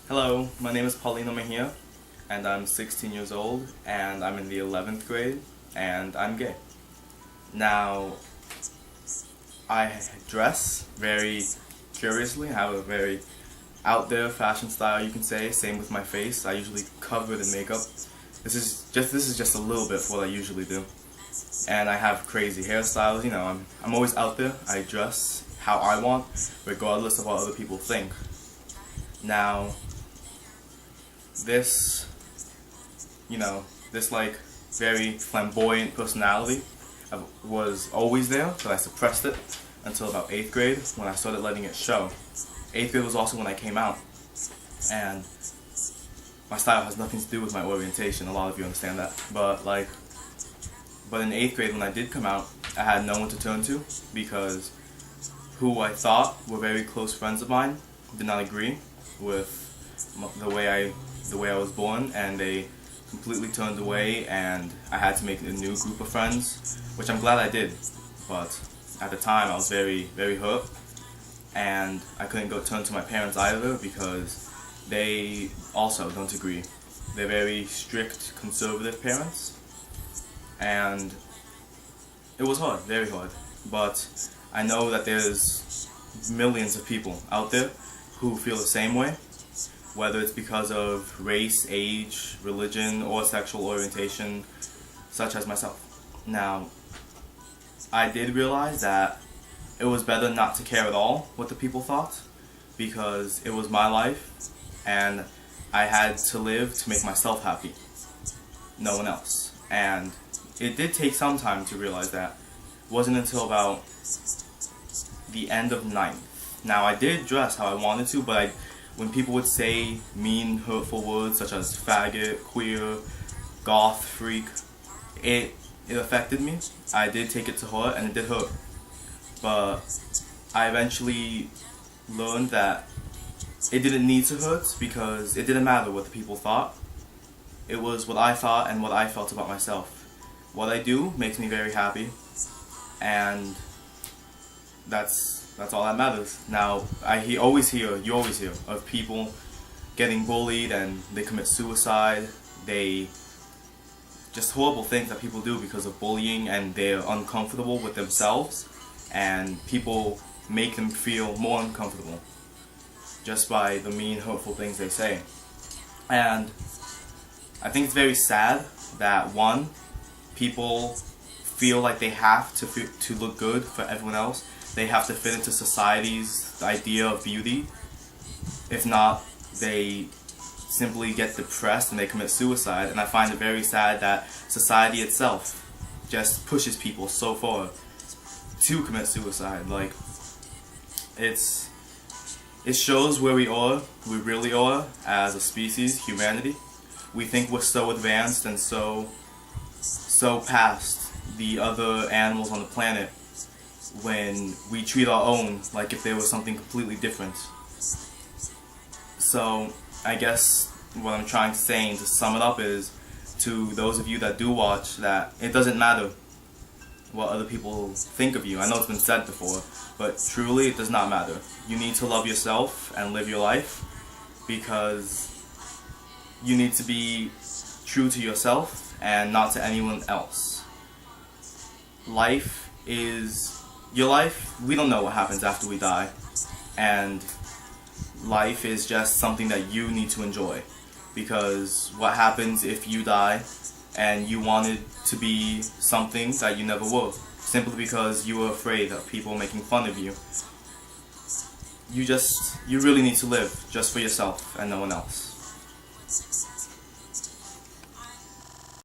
Hello, my name is Paulino Mejia, and I'm 16 years old, and I'm in the 11th grade, and I'm gay. Now, I dress very curiously. I have a very out there fashion style, you can say. Same with my face. I usually cover it in makeup. This is just a little bit for what I usually do. And I have crazy hairstyles. You know, I'm always out there. I dress how I want, regardless of what other people think. Now, this, this like very flamboyant personality was always there, but I suppressed it until about 8th grade when I started letting it show. 8th grade was also when I came out, and my style has nothing to do with my orientation. A lot of you understand that, but in 8th grade when I did come out, I had no one to turn to because who I thought were very close friends of mine did not agree with the way I was born, and they completely turned away, and I had to make a new group of friends, which I'm glad I did. But at the time I was very, very hurt, and I couldn't go turn to my parents either because they also don't agree. They're very strict, conservative parents, and it was hard, very hard. But I know that there's millions of people out there who feel the same way, whether it's because of race, age, religion, or sexual orientation, such as myself. Now, I did realize that it was better not to care at all what the people thought, because it was my life, and I had to live to make myself happy, no one else. And it did take some time to realize that. It wasn't until about the end of 9th. Now, I did dress how I wanted to, but when people would say mean, hurtful words such as faggot, queer, goth, freak, it affected me. I did take it to heart, and it did hurt. But I eventually learned that it didn't need to hurt because it didn't matter what the people thought. It was what I thought and what I felt about myself. What I do makes me very happy, and that's all that matters. Now, you always hear of people getting bullied and they commit suicide. Just horrible things that people do because of bullying, and they're uncomfortable with themselves, and people make them feel more uncomfortable just by the mean, hurtful things they say. And I think it's very sad that, one, people feel like they have to look good for everyone else. They have to fit into society's idea of beauty. If not, they simply get depressed and they commit suicide. And I find it very sad that society itself just pushes people so far to commit suicide. Like, it shows where we really are as a species, humanity. We think we're so advanced and so past the other animals on the planet, when we treat our own like if they were something completely different. So I guess what I'm trying to say, and to sum it up, is to those of you that do watch, that it doesn't matter what other people think of you. I know it's been said before, but truly it does not matter. You need to love yourself and live your life, because you need to be true to yourself and not to anyone else. Life is your life. We don't know what happens after we die, and life is just something that you need to enjoy, because what happens if you die and you wanted to be something that you never were, simply because you were afraid of people making fun of you? You really need to live just for yourself and no one else.